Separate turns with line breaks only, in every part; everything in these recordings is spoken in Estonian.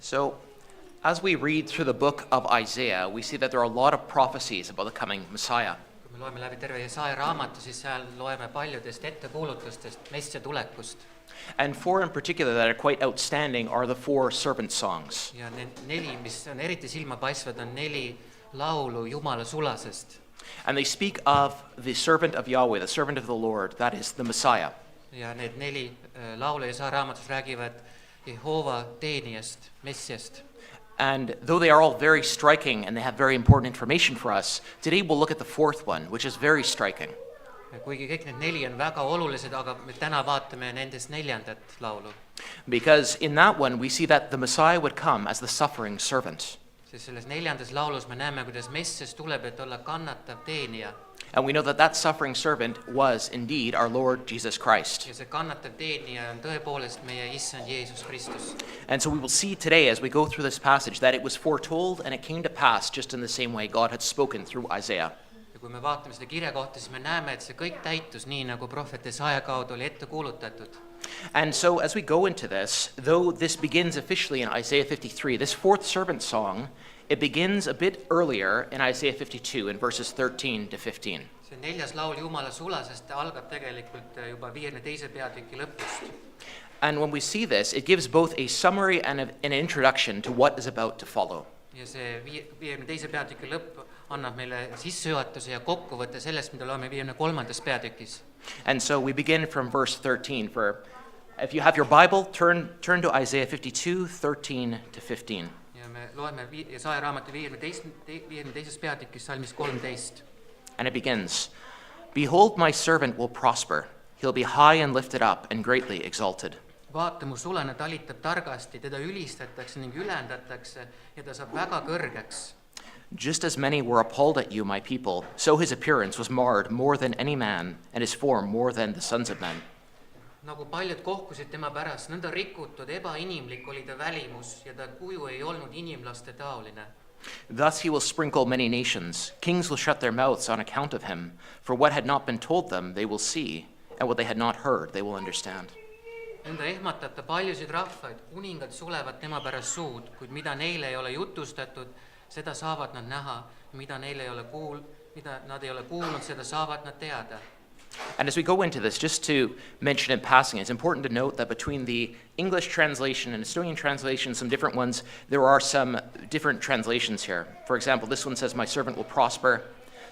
So, as we read through the book of Isaiah, we see that there are a lot of prophecies about the coming Messiah.
Kui me loeme läbi terve Jesaja raamatu, siis seal loeme paljudest ettekuulutustest Messia tulekust.
And four in particular that are quite outstanding are the four servant songs.
Ja need neli, mis on eriti silmapaistvad, on neli laulu Jumala sulasest.
And they speak of the servant of Yahweh, the servant of the Lord, that is the Messiah.
Ja need neli laulu Jesaja raamatus räägivad Jehova teenijast, Messiast.
And though they are all very striking and they have very important information for us, today we'll look at the fourth one, which is very striking.
Kuigi kõik need neli on väga olulised, aga me täna vaatame nendest neljandat laulu.
Because in that one we see that the Messiah would come as the suffering servant.
Sest selles neljandas laulus me näeme, kuidas Messias tuleb, et olla kannatav teenija.
And we know that that suffering servant was indeed our Lord Jesus Christ.
Ja see kannatav teenija on tõepoolest meie Issand Jeesus Kristus.
And so we will see today as we go through this passage that it was foretold and it came to pass just in the same way God had spoken through Isaiah.
Ja kui me vaatame seda kirja kohta, siis me näeme, et see kõik täitus nii, nagu prohvet Jesaja kaudu oli ette kuulutatud.
And so as we go into this, though this begins officially in Isaiah 53, this fourth servant song, it begins a bit earlier in Isaiah 52 in verses 13 to 15.
See neljas laul Jumala sulasest algab tegelikult juba 52. peatüki lõpust.
And when we see this, it gives both a summary and an introduction to what is about to follow.
Ja see 52. peatüki lõpp annab meile sissejuhatuse ja kokkuvõtte sellest, mida loeme 53. peatükis.
And so we begin from verse 13. If you have your Bible, turn to Isaiah 52, 13 to 15.
Ja me loeme Jesaja raamatu 52. peatükis salmis 13.
And it begins, "Behold, my servant will prosper. He'll be high and lifted up and greatly exalted.
Vaata, mu sulane talitab targasti, teda ülistatakse ning ülendatakse ja ta saab väga kõrgeks.
Just as many were appalled at you, my people, so his appearance was marred more than any man, and his form more than the sons of men.
Nagu paljud kohkusid tema pärast, nõnda rikutud, ebainimlik oli ta välimus ja ta kuju ei olnud inimlaste taoline.
Thus he will sprinkle many nations. Kings will shut their mouths on account of him. For what had not been told them, they will see, and what they had not heard, they will understand."
Nõnda ehmatab ta paljusid rahvaid, kuningad sulevad tema pärast suud, kuid mida neile ei ole jutustatud, seda saavad nad näha, mida nad ei ole kuulnud, seda saavad nad teada.
And as we go into this, just to mention in passing, it's important to note that between the English translation and Estonian translation, some different ones, there are some different translations here. For example, this one says, "My servant will prosper."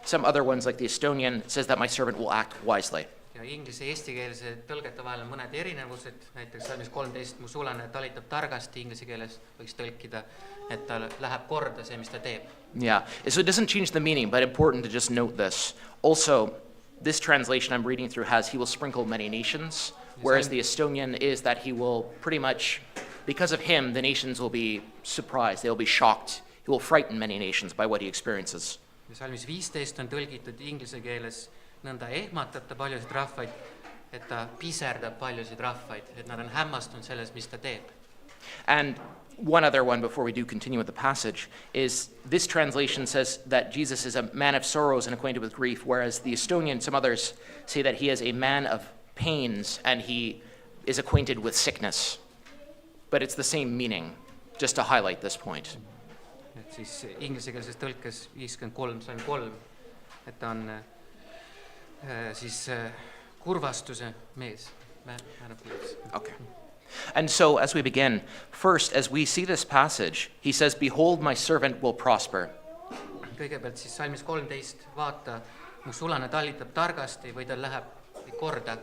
Some other ones, like the Estonian, says that my servant will act wisely.
Ja inglise ja eestikeelse tõlgete vahel on mõned erinevused, näiteks salmis 13, mu sulane talitab targasti, inglise keeles võiks tõlkida, et tal läheb korda see, mis ta teeb.
Yeah, so it doesn't change the meaning, but important to just note this. Also, this translation I'm reading through has, "He will sprinkle many nations," whereas the Estonian is that he will pretty much, because of him, the nations will be surprised, they'll be shocked. He will frighten many nations by what he experiences.
Ja salmis 15 on tõlgitud inglise keeles, nõnda ehmatab ta paljusid rahvaid, et ta piserdab paljusid rahvaid, et nad on hämmastunud sellest, mis ta teeb.
And one other one before we do continue with the passage is this translation says that Jesus is a man of sorrows and acquainted with grief, whereas the Estonian, some others say that he is a man of pains and he is acquainted with sickness. But it's the same meaning, just to highlight this point.
Et siis inglisekeelses tõlkes 53, salm 3, et ta on siis kurvastuse mees.
Okay. And so as we begin, first, as we see this passage, he says, "Behold, my servant will prosper."
Kõigepealt siis salmis 13, vaata, mu sulane talitab targasti või tal läheb korda.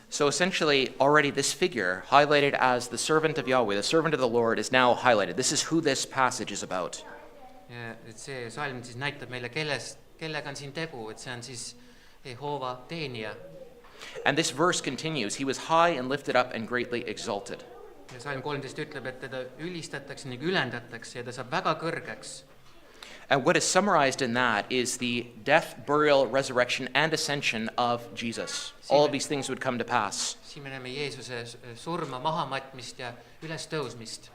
So essentially, already this figure, highlighted as the servant of Yahweh, the servant of the Lord, is now highlighted. This is who this passage is about.
Ja, et see salm siis näitab meile, kellega on siin tegu, et see on siis Jehova teenija.
And this verse continues, "He was high and lifted up and greatly exalted."
Ja salm 13 ütleb, et teda ülistatakse ning ülendatakse ja ta saab väga kõrgeks.
And what is summarized in that is the death, burial, resurrection, and ascension of Jesus. All of these things would come to pass.
Siin me näeme Jeesuse surma, mahamatmist ja ülestõusmist.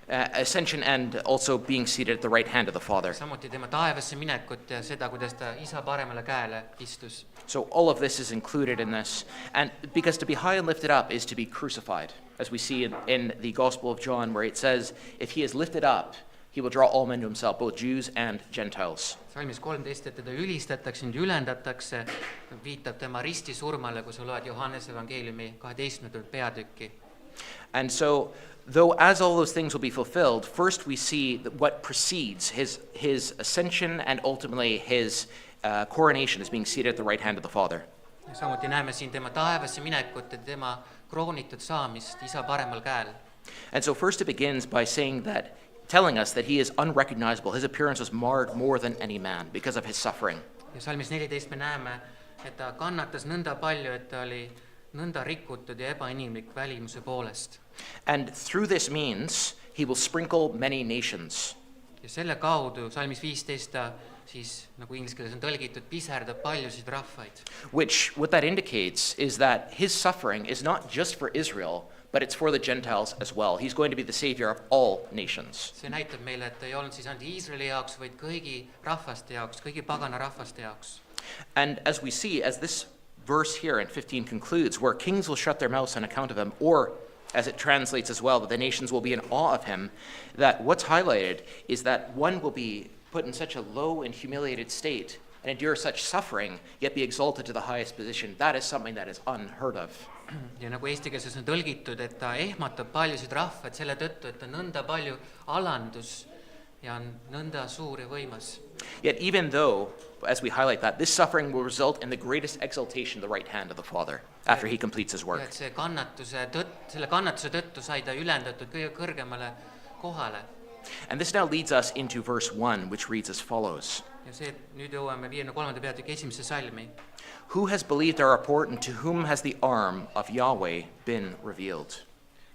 Ascension and also being seated at the right hand of the Father.
Samuti tema taevasse minekut ja seda, kuidas ta isa paremale käele istus.
So all of this is included in this. And because to be high and lifted up is to be crucified. as we see in the Gospel of John, where it says, if he is lifted up, he will draw all men to himself, both Jews and Gentiles.
salmis 13, et teda ülistatakse, nüüd ülendatakse, viitab tema ristisurmale, kui sa loed Johannese evangeeliumi 12. peatükki.
And so, though as all those things will be fulfilled, first we see what precedes his ascension and ultimately his coronation as being seated at the right hand of the Father.
Ja samuti näeme siin tema taevasse minekut ja tema kroonitud saamist isa paremal käel.
And so first it begins by telling us that he is unrecognizable. His appearance was marred more than any man because of his suffering.
Ja salmis 14 me näeme, et ta kannatas nõnda palju, et ta oli nõnda rikutud ja ebainimlik välimuse poolest.
And through this means he will sprinkle many nations.
Ja selle kaudu, salmis 15, ta siis, nagu inglise keeles on tõlgitud, piserdab paljusid rahvaid.
Which, what that indicates is that his suffering is not just for Israel, but it's for the Gentiles as well. He's going to be the savior of all nations.
See näitab meile, et ta ei olnud siis ainult Iisraeli jaoks, vaid kõigi rahvaste jaoks, kõigi pagana rahvaste jaoks.
And as we see, as this verse here in 15 concludes, where kings will shut their mouths on account of him, or as it translates as well, that the nations will be in awe of him, that what's highlighted is that one will be put in such a low and humiliated state and endure such suffering, yet be exalted to the highest position. That is something that is unheard of.
Ja nagu eestikeelses on tõlgitud, et ta ehmatab paljusid rahvaid selle tõttu, et ta nõnda palju alandus ja on nõnda suur ja võimas.
Yet even though, as we highlight that, this suffering will result in the greatest exaltation of the right hand of the Father after he completes his
Ja
work.
et selle kannatuse tõttu sai ta ülendatud kõige kõrgemale kohale.
And this now leads us into verse 1, which reads as follows.
Ja see, nüüd jõuame 53. peatüki esimese salmi.
Who has believed our report, and to whom has the arm of Yahweh been revealed?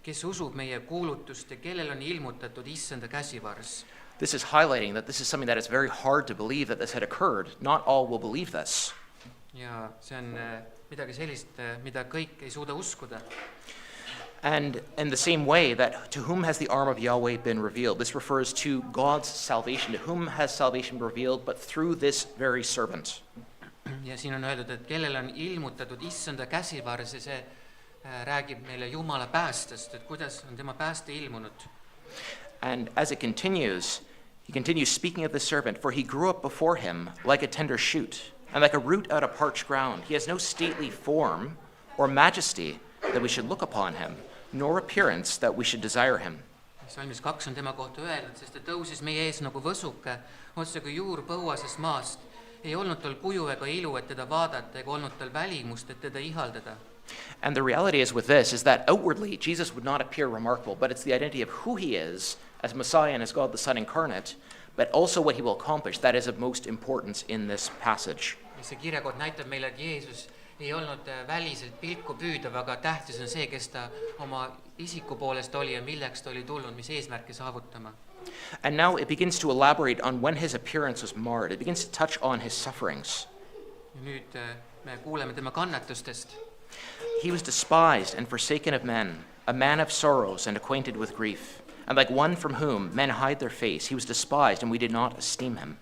Kes usub meie kuulutust ja kellel on ilmutatud issanda käsivars?
This is highlighting that this is something that is very hard to believe that this had occurred. Not all will believe this.
Ja see on midagi sellist, mida kõik ei suuda uskuda.
And in the same way, that to whom has the arm of Yahweh been revealed? This refers to God's salvation. To whom has salvation been revealed, but through this very servant?
Ja siin on öeldud, et kellel on ilmutatud issanda käsivars ja see räägib meile Jumala päästest, et kuidas on tema pääste ilmunud.
And as it continues, he continues speaking of the servant, for he grew up before him like a tender shoot, and like a root out of parched ground. He has no stately form or majesty that we should look upon him, nor appearance that we should desire him.
Salmis 2 on tema kohta öeldud, sest ta tõusis meie ees nagu võsuke, otse kui juur põuasest maast. Ei olnud tal kuju ega ilu, et teda vaadata, ega olnud tal välimust, et teda ihaldada.
And the reality is with this is that outwardly Jesus would not appear remarkable, but it's the identity of who he is as Messiah and as God the Son incarnate, but also what he will accomplish that is of most importance in this passage.
Ja see kirjakoht näitab meile, et Jeesus ei olnud väliselt pilku püüdav, aga tähtis on see, kes ta oma isiku poolest oli ja milleks ta oli tulnud, mis eesmärki saavutama.
And now it begins to elaborate on when his appearance was marred. It begins to touch on his sufferings.
Ja nüüd me kuuleme tema kannatustest.
He was despised and forsaken of men, a man of sorrows and acquainted with grief. And like one from whom men hide their face, he was despised and we did not esteem him.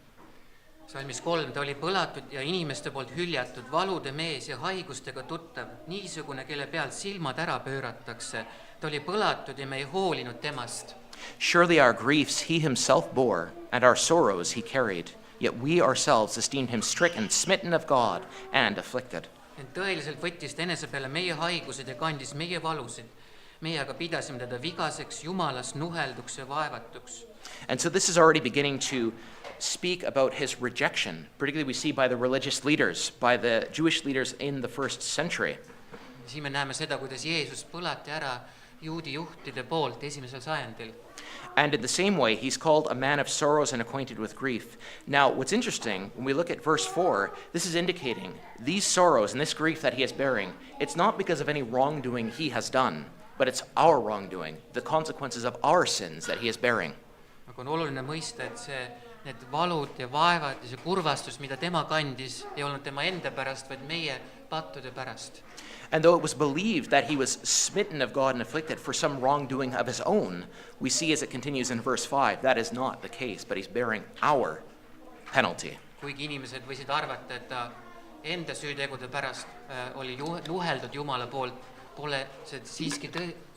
Salmis 3, ta oli põlatud ja inimeste poolt hüljatud, valude mees ja haigustega tuttav, niisugune, kelle pealt silmad ära pööratakse. Ta oli põlatud ja me ei hoolinud temast.
Surely our griefs he himself bore, and our sorrows he carried. Yet we ourselves esteemed him stricken, smitten of God, and afflicted.
Ent tõeliselt võttis ta enese peale meie haigused ja kandis meie valusid. Meie aga pidasime teda vigaseks, Jumalast nuhelduks ja vaevatuks.
And so this is already beginning to speak about his rejection, particularly we see by the religious leaders, by the Jewish leaders in the first century.
Siin me näeme seda, kuidas Jeesus põlati ära juudi juhtide poolt esimesel sajandil.
And in the same way, he's called a man of sorrows and acquainted with grief. Now, what's interesting, when we look at verse 4, this is indicating these sorrows and this grief that he is bearing, it's not because of any wrongdoing he has done, but it's our wrongdoing, the consequences of our sins that he is bearing.
Aga on oluline mõista, et need valud ja vaevad ja see kurvastus, mida tema kandis, ei olnud tema enda pärast, vaid meie pattude pärast.
And though it was believed that he was smitten of God and afflicted for some wrongdoing of his own, we see as it continues in verse 5, that is not the case, but he's bearing our penalty.
Kuigi inimesed võisid arvata, et ta enda süütegude pärast oli nuheldud Jumala poolt, pole see siiski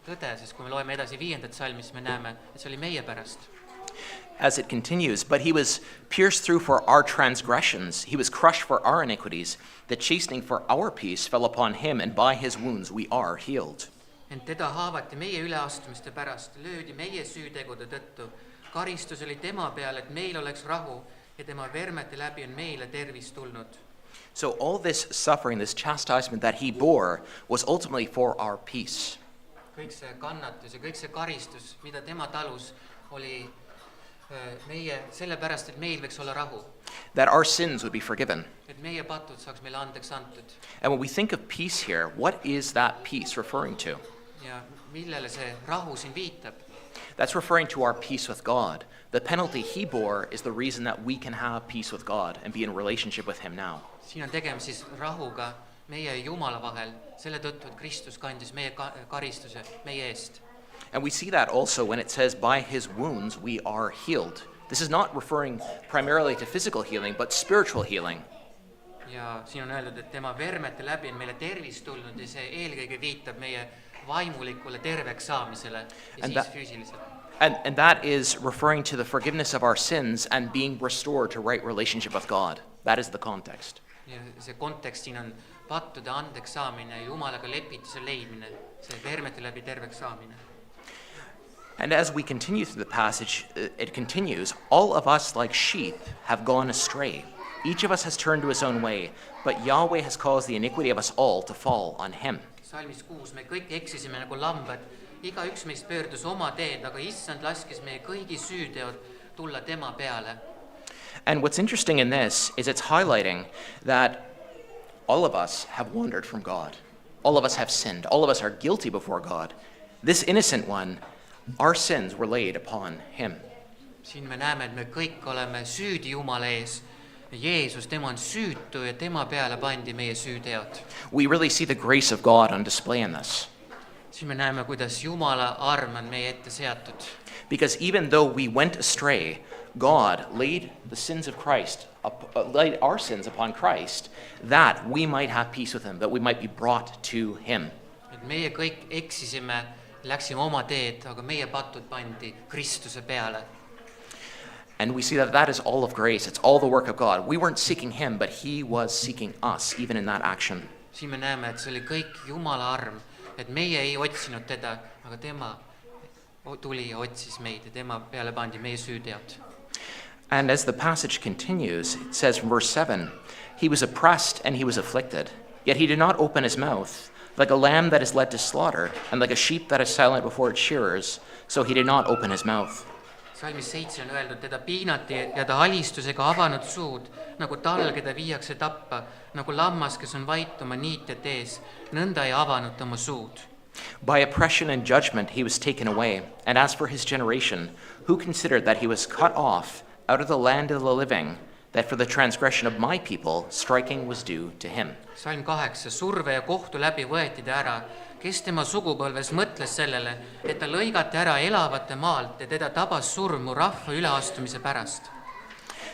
tõde, sest kui me loeme edasi 5. salmi, siis me näeme, et see oli meie pärast.
As it continues, but he was pierced through for our transgressions, he was crushed for our iniquities, the chastening for our peace fell upon him, and by his wounds we are healed.
Ent teda haavati meie üleastumiste pärast, löödi meie süütegude tõttu. Karistus oli tema peal, et meil oleks rahu ja tema vermete läbi on meile tervis tulnud.
So all this suffering, this chastisement that he bore, was ultimately for our peace.
Kõik see kannatus ja kõik see karistus, mida tema talus, oli meie sellepärast, et meil võiks olla rahu.
That our sins would be forgiven.
Et meie patud saaks meile andeks antud.
And when we think of peace here, what is that peace referring to?
Ja millele see rahu siin viitab?
That's referring to our peace with God. The penalty he bore is the reason that we can have peace with God and be in relationship with him now.
Siin on tegema siis rahuga meie ja Jumala vahel, selle tõttu, et Kristus kandis meie karistuse meie eest.
And we see that also when it says, by his wounds we are healed. This is not referring primarily to physical healing, but spiritual healing.
Ja siin on öeldud, et tema vermete läbi on meile tervis tulnud ja see eelkõige viitab meie vaimulikule terveks saamisele ja siis füüsiliselt.
And that is referring to the forgiveness of our sins and being restored to right relationship with God. That is the context.
Ja see kontekst siin on pattude andeks saamine, Jumalaga lepituse leidmine, see vermete läbi terveks saamine.
And as we continue through the passage, it continues, all of us like sheep have gone astray. Each of us has turned to his own way, but Yahweh has caused the iniquity of us all to fall on him.
Salmis 6, me kõik eksisime nagu lambad, iga üks meist pöördus oma teed, aga issand laskis meie kõigi süüteod tulla tema peale.
And what's interesting in this is it's highlighting that all of us have wandered from God. All of us have sinned. All of us are guilty before God. This innocent one, our sins were laid upon him.
Siin me näeme, et me kõik oleme süüdi Jumala ees. Jeesus, tema on süütu ja tema peale pandi meie süüteod.
We really see the grace of God on display in this.
Siin me näeme, kuidas Jumala arm on meie ette seatud.
Because even though we went astray, God laid the sins of Christ, laid our sins upon Christ, that we might have peace with him, that we might be brought to him.
Et meie kõik eksisime, läksime oma teed, aga meie patud pandi Kristuse peale.
And we see that that is all of grace. It's all the work of God. We weren't seeking him, but he was seeking us, even in that action.
Siin me näeme, et see oli kõik Jumala arm, et meie ei otsinud teda, aga tema tuli ja otsis meid ja tema peale pandi meie süüteod.
And as the passage continues, it says from verse 7, he was oppressed and he was afflicted, yet he did not open his mouth. Like a lamb that is led to slaughter, and like a sheep that is silent before its shearers, so he did not open his mouth.
Salmis 7 on öeldud, teda piinati ja ta alistusega avanud suud, nagu tal, keda viiakse tappa, nagu lammas, kes on vait oma niitjat ees, nõnda ei avanud ta oma suud.
By oppression and judgment he was taken away, and as for his generation, who considered that he was cut off out of the land of the living, that for the transgression of my people striking was due to him.
Salm 8, surve ja kohtu läbi võeti ta ära, kes tema sugupõlves mõtles sellele, et ta lõigati ära elavate maalt ja teda tabas surmu rahva üleastumise pärast.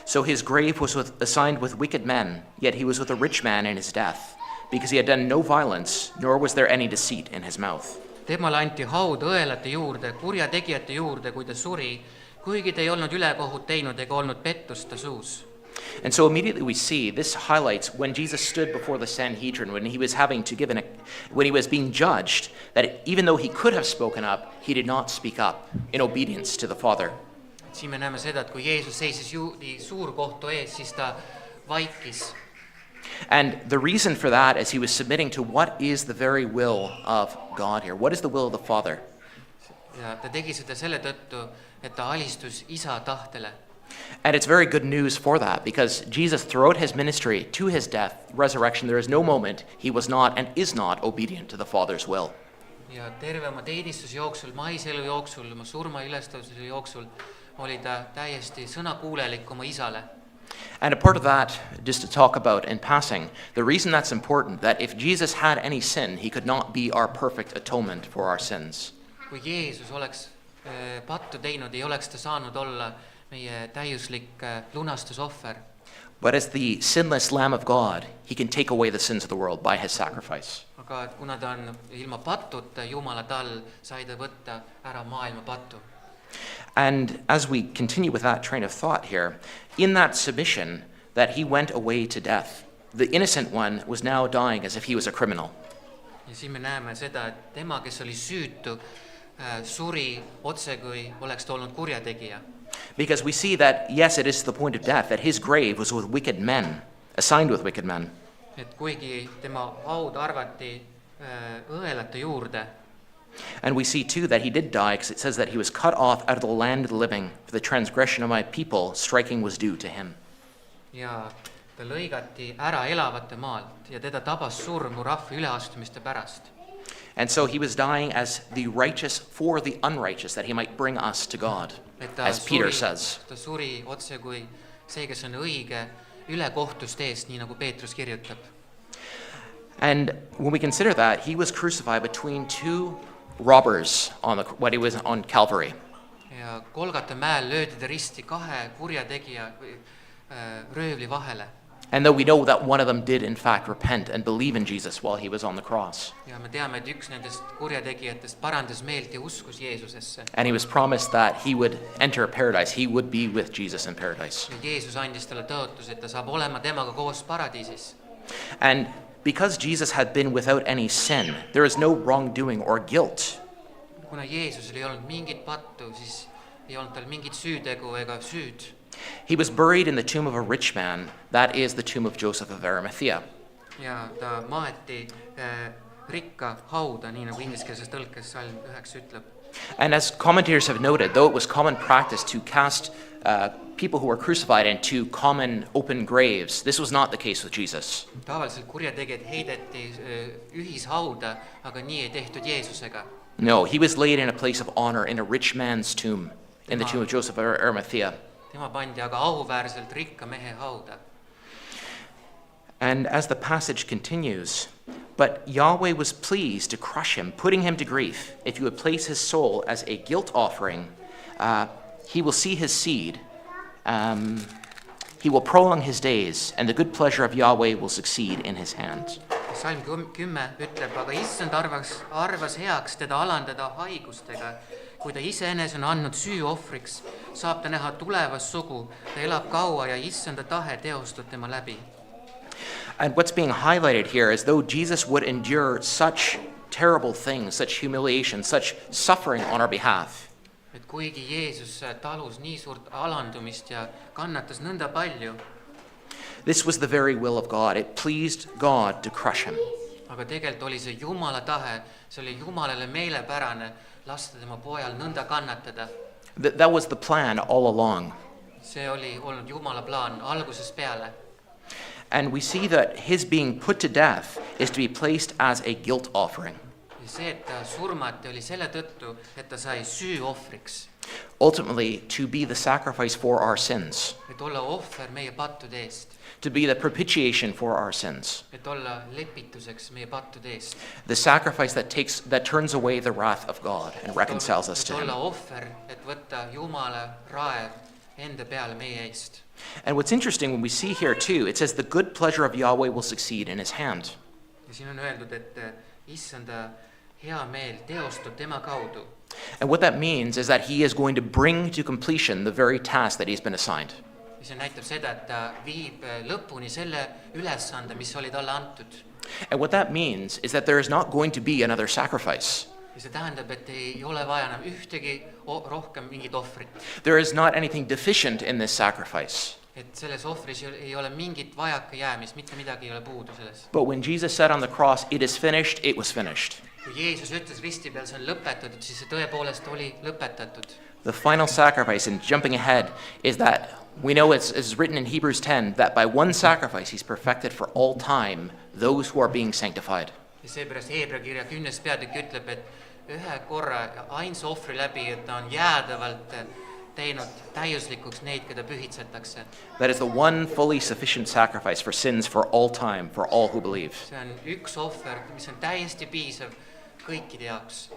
So his grave was assigned with wicked men, yet he was with a rich man in his death, because he had done no violence, nor was there any deceit in his mouth.
Temale anti haud õelate juurde, kurjategijate juurde, kui ta suri, kuigi ta ei olnud ülekohut teinud ega olnud pettust ta suus.
And so immediately we see this highlights when Jesus stood before the Sanhedrin, when he was when he was being judged, that even though he could have spoken up, he did not speak up in obedience to the Father.
Siin me näeme seda, et kui Jeesus seisis juudi suurkohtu ees, siis ta vaikis.
And the reason for that is he was submitting to what is the very will of God here. What is the will of the Father?
Ja ta tegi seda selle tõttu, et ta alistus isa tahtele.
And it's very good news for that, because Jesus, throughout his ministry, to his death, resurrection, there is no moment he was not and is not obedient to the Father's will.
Ja terve oma teenistuse jooksul, maiselu jooksul, oma surma ülestõusmise jooksul oli ta täiesti sõnakuulelik oma isale.
And a part of that, just to talk about in passing, the reason that's important, that if Jesus had any sin, he could not be our perfect atonement for our sins.
Kui Jeesus oleks pattu teinud, ei oleks ta saanud olla meie täiuslik lunastusohver.
But as the sinless Lamb of God, he can take away the sins of the world by his sacrifice.
aga kuna ta on ilma patuta Jumala tall, sai ta võtta ära maailma patu.
And as we continue with that train of thought here, in that submission that he went away to death, the innocent one was now dying as if he was a criminal.
Ja siin me näeme seda, et tema, kes oli süütu, suri otse kui oleks ta olnud kurjategija.
Because we see that, yes, it is to the point of death, that his grave was with wicked men, assigned with wicked men.
Et kuigi tema haud arvati õelate juurde,
And we see too that he did die, because it says that he was cut off out of the land of the living. For the transgression of my people, striking was due to him.
ja ta lõigati ära elavate maalt ja teda tabas surm mu rahva üleastumiste pärast.
And so he was dying as the righteous for the unrighteous, that he might bring us to God,
Et ta
as Peter says.
suri otse kui see, kes on õige, üle kohtuste eest, nii nagu Peetrus kirjutab.
And when we consider that, he was crucified between two robbers when he was on Calvary.
Ja Golgata mäel löödi ta risti kahe kurjategija röövli vahele.
And though we know that one of them did in fact repent and believe in Jesus while he was on the cross,
Ja me teame, et üks nendest kurjategijatest parandas meelt ja uskus Jeesusesse.
and he was promised that he would enter paradise, he would be with Jesus in paradise.
Ja Jeesus andis talle tõotuse, et ta saab olema temaga koos paradiisis.
And because Jesus had been without any sin, there is no wrongdoing or guilt.
Kuna Jeesusel ei olnud mingit pattu, siis ei olnud tal mingit süütegu ega süüd.
He was buried in the tomb of a rich man, that is the tomb of Joseph of Arimathea.
Ja ta maeti rikka hauda, nii nagu ingliskeelses tõlkes salm 9 ütleb.
And as commentators have noted, though it was common practice to cast people who were crucified into common open graves, this was not the case with Jesus.
Tavaliselt kurjategijad heideti ühishauda, aga nii ei tehtud Jeesusega.
No, he was laid in a place of honor in a rich man's tomb, in the tomb of Joseph of Arimathea.
Tema pandi aga auväärselt rikka mehe hauda.
And as the passage continues, but Yahweh was pleased to crush him, putting him to grief. If you would place his soul as a guilt offering, he will see his seed. He will prolong his days, and the good pleasure of Yahweh will succeed in his hand.
Salm 10 ütleb, aga issand arvas heaks teda alandada haigustega. Kui ta iseenes on andnud süüohvriks, saab ta näha tulevast sugu, ta elab kaua ja issanda tahe teostub tema läbi.
And what's being highlighted here is though Jesus would endure such terrible things, such humiliation, such suffering on our behalf,
Et kuigi Jeesus talus nii suurt alandumist ja kannatas nõnda palju,
this was the very will of God. It pleased God to crush him.
aga tegelikult oli see Jumala tahe, see oli Jumalale meelepärane lasta tema pojal nõnda kannatada.
That was the plan all along.
See oli olnud Jumala plaan algusest peale.
And we see that his being put to death is to be placed as a guilt offering.
Ja see, et ta surmati, oli selle tõttu, et ta sai süüohvriks,
Ultimately, to be the sacrifice for our sins,
et olla ohver meie pattude eest,
to be the propitiation for our sins,
et olla lepituseks meie pattude eest,
the sacrifice that turns away the wrath of God and reconciles us
et
to him.
olla ohver, et võtta Jumala raev enda peale meie eest.
And what's interesting when we see here too, it says the good pleasure of Yahweh will succeed in his hand.
Ja siin on öeldud, et issanda hea meel teostub tema kaudu.
And what that means is that he is going to bring to completion the very task that he's been assigned.
Ja see näitab seda, et ta viib lõpuni selle ülesande, mis oli talle antud.
And what that means is that there is not going to be another sacrifice.
Ja see tähendab, et ei ole vaja enam ühtegi rohkem mingit ohvrit.
There is not anything deficient in this sacrifice.
Et selles ohvris ei ole mingit vajakajäämist, mitte midagi ei ole puudu selles.
But when Jesus said on the cross, it is finished, it was finished.
Kui Jeesus ütles risti peal, see on lõpetatud, siis see tõepoolest oli lõpetatud.
The final sacrifice, and jumping ahead, is that we know it's written in Hebrews 10 that by one sacrifice he's perfected for all time those who are being sanctified.
Ja seepärast Heebra kirja 10. peatükk ütleb, et ühe korra ja ainsa ohvri läbi, et ta on jäädavalt teinud täiuslikuks neid, keda pühitsetakse.
That is the one fully sufficient sacrifice for sins for all time, for all who believe.
See on üks ohver, mis on täiesti piisav kõikide jaoks.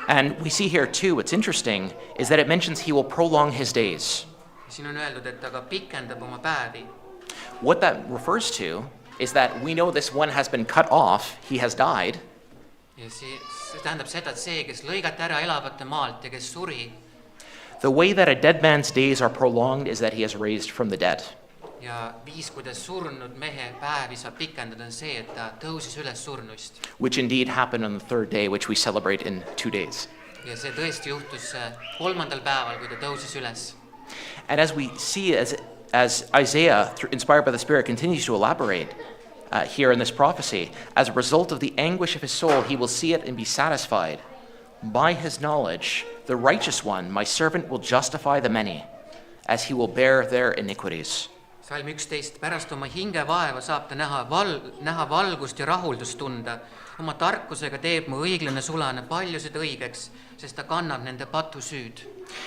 And we see here too, what's interesting, is that it mentions he will prolong his days.
Ja siin on öeldud, et ta ka pikendab oma päevi.
what that refers to is that we know this one has been cut off, he has died,
ja see tähendab seda, et see, kes lõigati ära elavate maalt ja kes suri
the way that a dead man's days are prolonged is that he is raised from the dead.
ja viis, kuidas surnud mehe päevi saab pikendada, on see, et ta tõusis üles surnuist.
Which indeed happened on the third day, which we celebrate in 2 days.
Ja see tõesti juhtus 3. päeval, kui ta tõusis üles.
And as we see, as Isaiah, inspired by the Spirit, continues to elaborate here in this prophecy, as a result of the anguish of his soul, he will see it and be satisfied. By his knowledge, the righteous one, my servant, will justify the many, as he will bear their iniquities.
Salm 11, pärast oma hingevaeva saab ta näha valgust ja rahuldust tunda. Oma tarkusega teeb mu õiglane sulane paljusid õigeks, sest ta kannab nende patusüüd.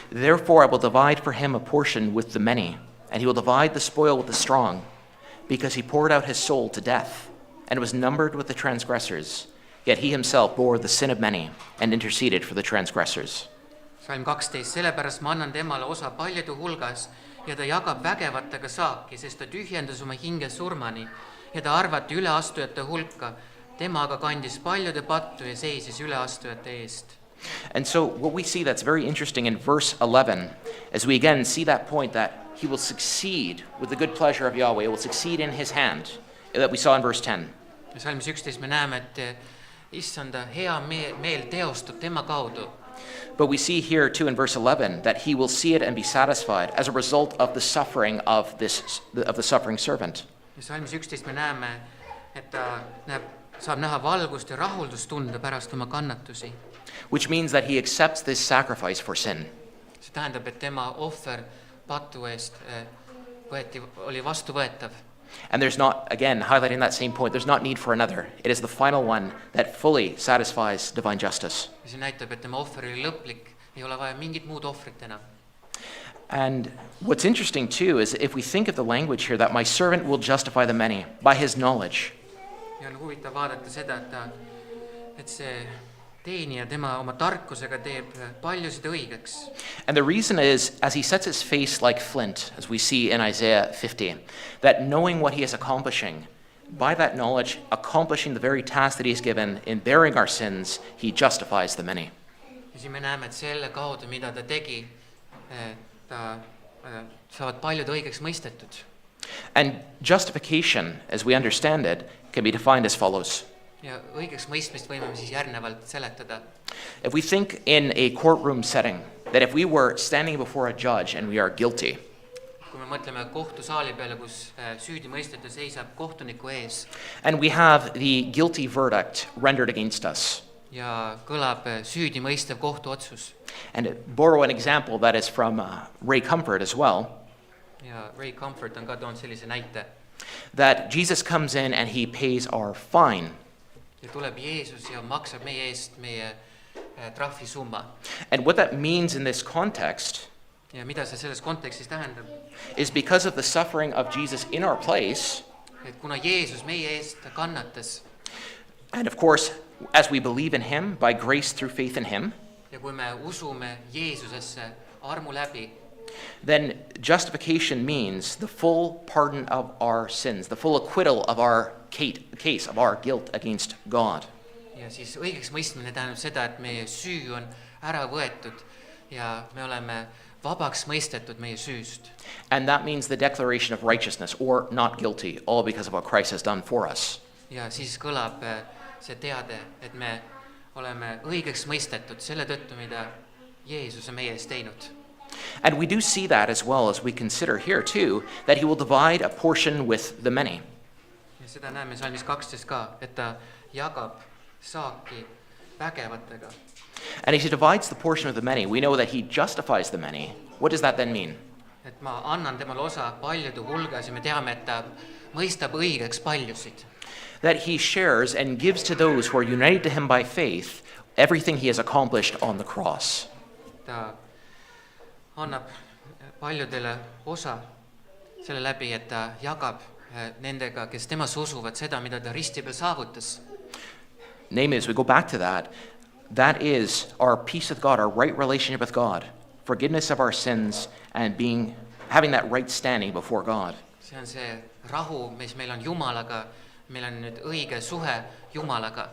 Therefore I will divide for him a portion with the many, and he will divide the spoil with the strong, because he poured out his soul to death, and was numbered with the transgressors. Yet he himself bore the sin of many, and interceded for the transgressors.
Salm 12, sellepärast ma annan temale osa paljude hulgas, ja ta jagab vägevatega saaki, sest ta tühjendas oma hinge surmani, ja ta arvati üleastujate hulka. Tema aga kandis paljude pattu ja seisis üleastujate eest.
And so what we see that's very interesting in verse 11, as we again see that point that he will succeed with the good pleasure of Yahweh, will succeed in his hand, that we saw in verse 10.
Ja salmis 11 me näeme, et issanda hea meel teostub tema kaudu.
But we see here too in verse 11 that he will see it and be satisfied as a result of the suffering of the suffering servant.
Ja salmis 11 me näeme, et ta saab näha valgust ja rahuldust tunda pärast oma kannatusi.
Which means that he accepts this sacrifice for sin.
See tähendab, et tema ohver patu eest oli vastuvõetav.
And there's not, again, highlighting that same point, there's not need for another. It is the final one that fully satisfies divine justice.
Ja see näitab, et tema ohver oli lõplik, ei ole vaja mingit muud ohvrit enam.
And what's interesting too is if we think of the language here that my servant will justify the many by his knowledge.
Ja on huvitav vaadata seda, et see teenija tema oma tarkusega teeb paljusid õigeks.
And the reason is, as he sets his face like flint, as we see in Isaiah 50, that knowing what he is accomplishing, by that knowledge, accomplishing the very task that he is given in bearing our sins, he justifies the many.
Ja siin me näeme, et selle kaudu, mida ta tegi, ta saavad paljud õigeks mõistetud.
And justification, as we understand it, can be defined as follows.
Ja õigeks mõistmist võime siis järgnevalt seletada.
If we think in a courtroom setting, that if we were standing before a judge and we are guilty,
Kui me mõtleme kohtusaali peale, kus süüdi mõistetu seisab kohtuniku ees
and we have the guilty verdict rendered against us,
ja kõlab süüdi mõistev kohtuotsus.
and borrow an example that is from Ray Comfort as well,
Ja Ray Comfort on ka toonud sellise näite.
that Jesus comes in and he pays our fine.
Ja tuleb Jeesus ja maksab meie eest meie trahvisumma.
And what that means in this context
Ja mida see selles kontekstis tähendab?
is because of the suffering of Jesus in our place,
Et kuna Jeesus meie eest kannatas
and of course, as we believe in him by grace through faith in him,
ja kui me usume Jeesusesse armu läbi,
then justification means the full pardon of our sins, the full acquittal of our case of our guilt against God.
ja siis õigeks mõistmine tähendab seda, et meie süü on ära võetud ja me oleme vabaks mõistetud meie süüst.
And that means the declaration of righteousness or not guilty, all because of what Christ has done for us.
Ja siis kõlab see teade, et me oleme õigeks mõistetud selle tõttu, mida Jeesus on meie eest teinud.
And we do see that as well as we consider here too, that he will divide a portion with the many.
Ja seda näeme salmis 12 ka, et ta jagab saaki vägevatega.
And as he divides the portion of the many, we know that he justifies the many. What does that then mean?
Et ma annan temale osa paljude hulgas ja me teame, et ta mõistab õigeks paljusid.
That he shares and gives to those who are united to him by faith everything he has accomplished on the cross.
Ta annab paljudele osa selle läbi, et ta jagab nendega, kes temas usuvad seda, mida ta risti peal saavutas.
Namely, as we go back to that, that is our peace with God, our right relationship with God, forgiveness of our sins, and having that right standing before God.
see on see rahu, mis meil on Jumalaga, meil on nüüd õige suhe Jumalaga.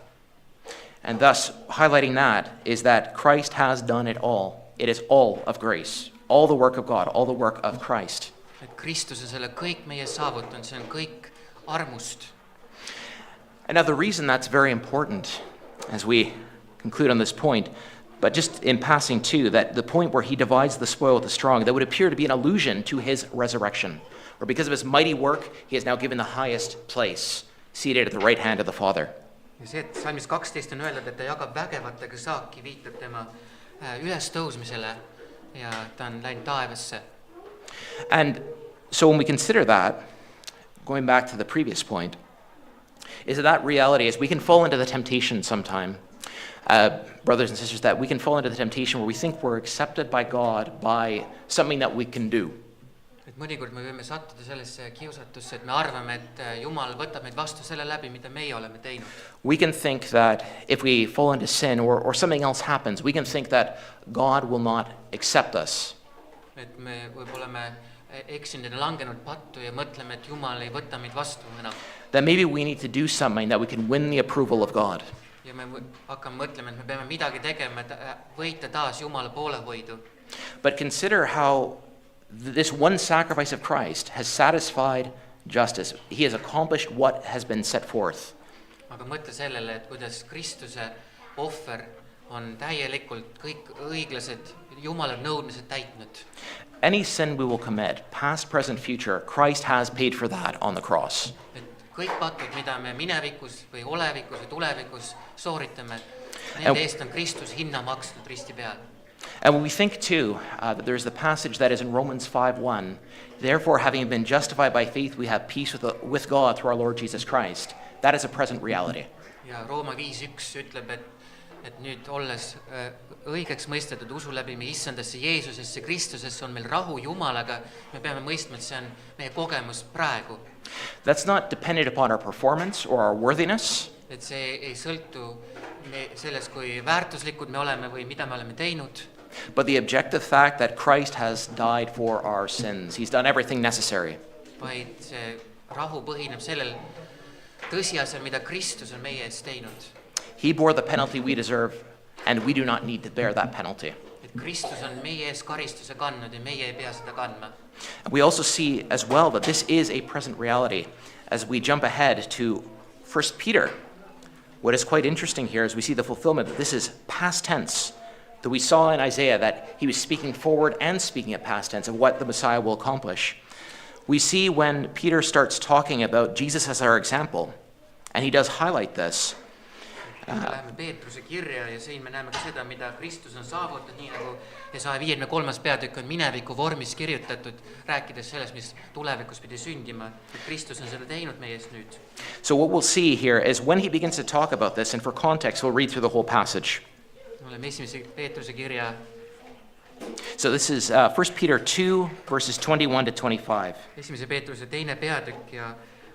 And thus, highlighting that is that Christ has done it all. It is all of grace, all the work of God, all the work of Christ.
Et Kristus on selle kõik meie saavutanud, see on kõik armust.
And now the reason that's very important, as we conclude on this point, but just in passing too, that the point where he divides the spoil with the strong, that would appear to be an allusion to his resurrection, where because of his mighty work, he has now given the highest place, seated at the right hand of the Father.
Ja see, et salmis 12 on öeldud, et ta jagab vägevatega saaki, viitab tema ülestõusmisele ja ta on läinud taevasse.
And so when we consider that, going back to the previous point, is that reality is we can fall into the temptation sometime, brothers and sisters, that we can fall into the temptation where we think we're accepted by God by something that we can do.
Et mõnikord me võime sattuda sellesse kiusatusse, et me arvame, et Jumal võtab meid vastu selle läbi, mida meie oleme teinud.
We can think that if we fall into sin or something else happens, we can think that God will not accept us.
Et me võib-olla me eksinud ja langenud pattu ja mõtleme, et Jumal ei võta meid vastu enam.
That maybe we need to do something that we can win the approval of God.
Ja me hakkame mõtlema, et me peame midagi tegema, et võita taas Jumala poolehoidu.
But consider how this one sacrifice of Christ has satisfied justice. He has accomplished what has been set forth.
Aga mõtle sellele, et kuidas Kristuse ohver on täielikult kõik õiglased Jumala nõudmised täitnud.
Any sin we will commit, past, present, future, Christ has paid for that on the cross.
Et kõik patud, mida me minevikus või olevikus või tulevikus sooritame, nende eest on Kristus hinna maksnud risti peal.
And when we think too that there's the passage that is in Romans 5:1, therefore having been justified by faith we have peace with God through our Lord Jesus Christ. That is a present reality.
Ja Rooma 5:1 ütleb, et nüüd olles õigeks mõistetud usu läbi meie issandasse Jeesusesse Kristusesse on meil rahu Jumalaga, me peame mõistma, et see on meie kogemus praegu.
That's not dependent upon our performance or our worthiness.
Et see ei sõltu sellest, kui väärtuslikud me oleme või mida me oleme teinud.
But the objective fact that Christ has died for our sins. He's done everything necessary.
Vaid see rahu põhineb sellel tõsiasjal, mida Kristus on meie eest teinud.
He bore the penalty we deserve, and we do not need to bear that penalty.
Et Kristus on meie ees karistuse kandnud ja meie ei pea seda kandma.
We also see as well that this is a present reality as we jump ahead to 1 Peter. What is quite interesting here is we see the fulfillment that this is past tense, that we saw in Isaiah that he was speaking forward and speaking at past tense of what the Messiah will accomplish. We see when Peter starts talking about Jesus as our example, and he does highlight this.
Läheme Peetruse kirja ja siin me näeme ka seda, mida Kristus on saavutanud, nii nagu Jesaja 53. peatükk on mineviku vormis kirjutatud, rääkides sellest, mis tulevikus pidi sündima. Et Kristus on seda teinud meie eest nüüd.
So what we'll see here is when he begins to talk about this, and for context, we'll read through the whole passage.
Oleme esimese Peetruse kirja.
So this is 1 Peter 2, verses 21 to 25.
Esimese Peetruse teine peatükk ja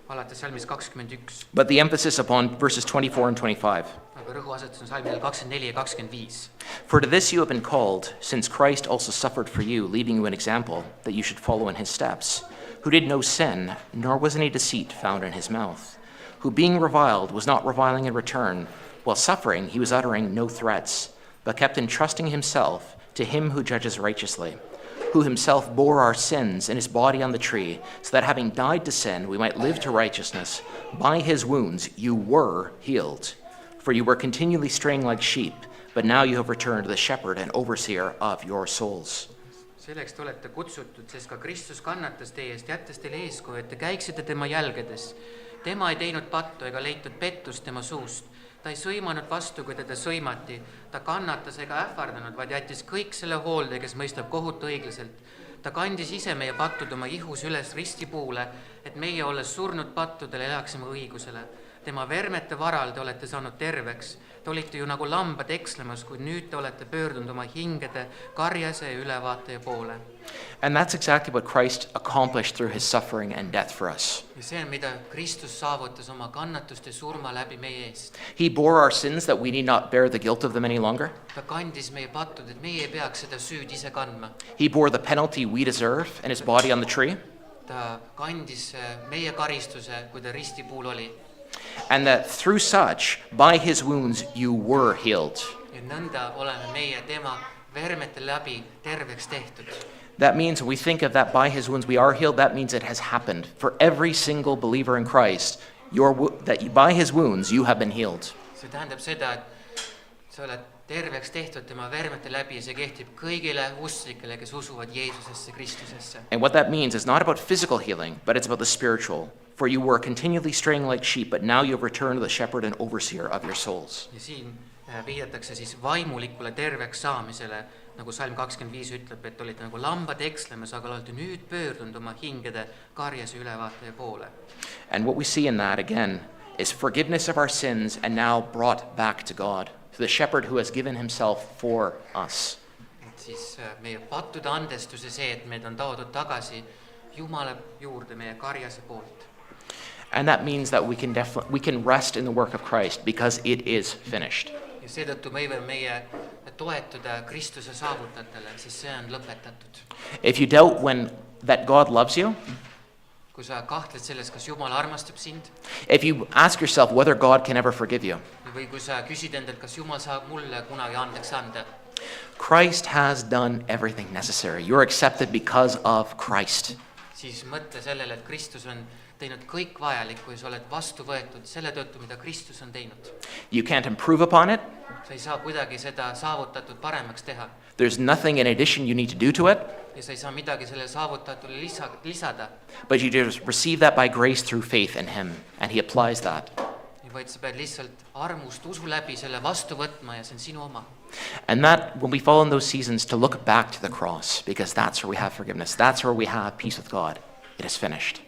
alates salmis 21.
But the emphasis upon verses 24 and 25.
Aga rõhuasetus on salmidel 24 ja 25.
For to this you have been called, since Christ also suffered for you, leaving you an example, that you should follow in his steps, who did no sin, nor was any deceit found in his mouth, who being reviled was not reviling in return, while suffering he was uttering no threats, but kept entrusting himself to him who judges righteously, who himself bore our sins in his body on the tree, so that having died to sin, we might live to righteousness. By his wounds you were healed. For you were continually straying like sheep, but now you have returned to the shepherd and overseer of your souls.
Selleks te olete kutsutud, sest ka Kristus kannatas teie eest, jättes teile eeskuju, et te käiksite tema jälgedes. Tema ei teinud pattu ega leitud pettust tema suust. Ta ei sõimanud vastu, kui teda sõimati. Ta kannatas ega ähvardanud, vaid jättis kõik selle hoolde, kes mõistab kohut õiglaselt. Ta kandis ise meie pattud oma ihus üles ristipuule, et meie olles surnud pattudele elaksime õigusele. Tema vermete varal te olete saanud terveks. Te olite ju nagu lambad ekslemas, kuid nüüd te olete pöördunud oma hingede karjase ja ülevaataja poole.
And that's exactly what Christ accomplished through his suffering and death for us.
Ja see on, mida Kristus saavutas oma kannatuste surma läbi meie eest.
He bore our sins that we need not bear the guilt of them any longer.
Ta kandis meie pattud, et meie ei peaks seda süüd ise kandma.
He bore the penalty we deserve in his body on the tree.
ta kandis meie karistuse, kui ta risti puul oli.
And that through such, by his wounds, you were healed.
Ja nõnda oleme meie tema vermete läbi terveks tehtud.
That means when we think of that by his wounds we are healed, that means it has happened. For every single believer in Christ, that by his wounds you have been healed.
See tähendab seda, et sa oled terveks tehtud tema vermete läbi ja see kehtib kõigile usklikele, kes usuvad Jeesusesse, Kristusesse.
And what that means is not about physical healing, but it's about the spiritual. For you were continually straying like sheep, but now you have returned to the shepherd and overseer of your souls.
Ja siin viidatakse siis vaimulikule terveks saamisele, nagu Salm 25 ütleb, et olite nagu lambad ekslemas, aga olete nüüd pöördunud oma hingede karjase ülevaataja poole.
And what we see in that again is forgiveness of our sins and now brought back to God, to the shepherd who has given himself for us.
Et siis meie pattude andestus ja see, et meid on toodud tagasi Jumala juurde meie karjase poolt.
And that means that we can rest in the work of Christ because it is finished.
Ja seetõttu me võime meie toetuda Kristuse saavutatele, siis see on lõpetatud.
If you doubt that God loves you,
Kui sa kahtled selles, kas Jumal armastab sind,
if you ask yourself whether God can ever forgive you,
või kui sa küsid endalt, kas Jumal saab mulle kunagi andeks anda,
Christ has done everything necessary. You're accepted because of Christ.
siis mõtle sellele, et Kristus on teinud kõik vajalikku ja sa oled vastu võetud selle tõttu, mida Kristus on teinud.
You can't improve upon it.
Sa ei saa kuidagi seda saavutatud paremaks teha
There's nothing in addition you need to do to it,
ja sa ei saa midagi sellele saavutatule lisada,
but you just receive that by grace through faith in him, and he applies that.
vaid sa pead lihtsalt armust usu läbi selle vastu võtma ja see on sinu oma.
And that, when we fall in those seasons, to look back to the cross, because that's where we have forgiveness. That's where we have peace with God. It is finished.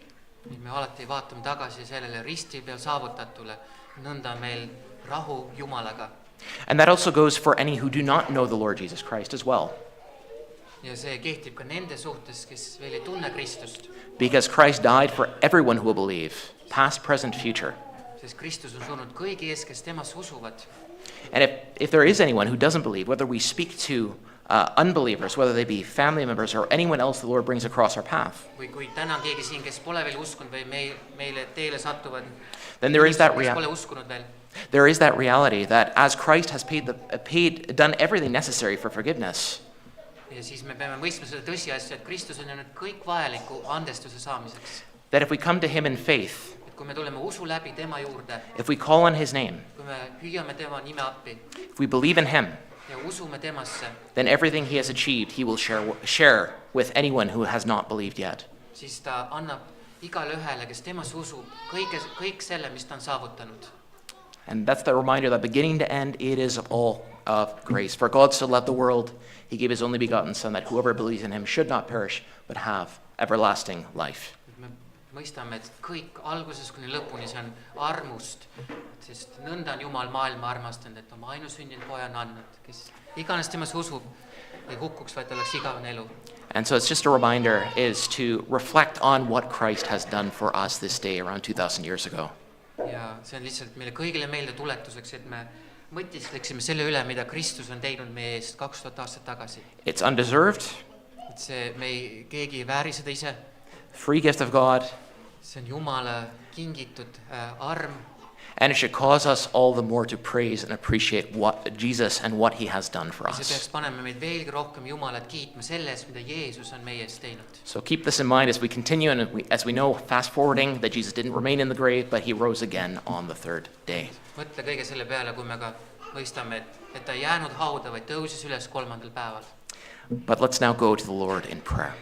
Me alati vaatame tagasi sellele risti peal saavutatule, nõnda meil rahu Jumalaga.
And that also goes for any who do not know the Lord Jesus Christ as well.
Ja see kehtib ka nende suhtes, kes veel ei tunne Kristust,
Because Christ died for everyone who will believe, past, present, future.
sest Kristus on surnud kõigi ees, kes temasse usuvad.
And if there is anyone who doesn't believe, whether we speak to unbelievers, whether they be family members or anyone else the Lord brings across our path,
Või kui täna on keegi siin, kes pole veel uskunud või meile teele satuvad,
then there is that
kes pole uskunud veel,
there is that reality that as Christ has done everything necessary for forgiveness,
ja siis me peame mõistma seda tõsiasja, et Kristus on jäänud kõik vajaliku andestuse saamiseks.
that if we come to him in faith,
Et kui me tuleme usu läbi tema juurde,
if we call on his name,
kui me hüüame tema nime appi
if we believe in him,
ja usume temasse,
then everything he has achieved, he will share with anyone who has not believed yet.
siis ta annab igale ühele, kes temasse usub, kõik selle, mis ta on saavutanud.
And that's the reminder that beginning to end, it is all of grace. For God so loved the world, he gave his only begotten Son, that whoever believes in him should not perish, but have everlasting life.
Me mõistame, et kõik alguses kuni lõpuni see on armust, sest nõnda on Jumal maailma armastanud, et oma ainusündinud poja on andnud, kes iganes temasse usub, ei hukkuks, vaid oleks igavene elu.
And so it's just a reminder is to reflect on what Christ has done for us this day around 2,000 years ago.
Ja see on lihtsalt meile kõigile meelde tuletuseks, et me mõtiskleksime selle üle, mida Kristus on teinud meie eest 2000 aastat tagasi.
It's undeserved,
Et see, keegi ei vääri seda ise,
free gift of God,
see on Jumala kingitud arm
and it should cause us all the more to praise and appreciate what Jesus and what he has done for
ja see
us.
peaks panema meid veelgi rohkem Jumalat kiitma selles, mida Jeesus on meie eest teinud.
So keep this in mind as we continue and as we know, fast forwarding, that Jesus didn't remain in the grave, but he rose again on the third day.
Mõtle kõige selle peale, kui me ka mõistame, et ta ei jäänud hauda, vaid tõusis üles 3. päeval.
But let's now go to the Lord in prayer.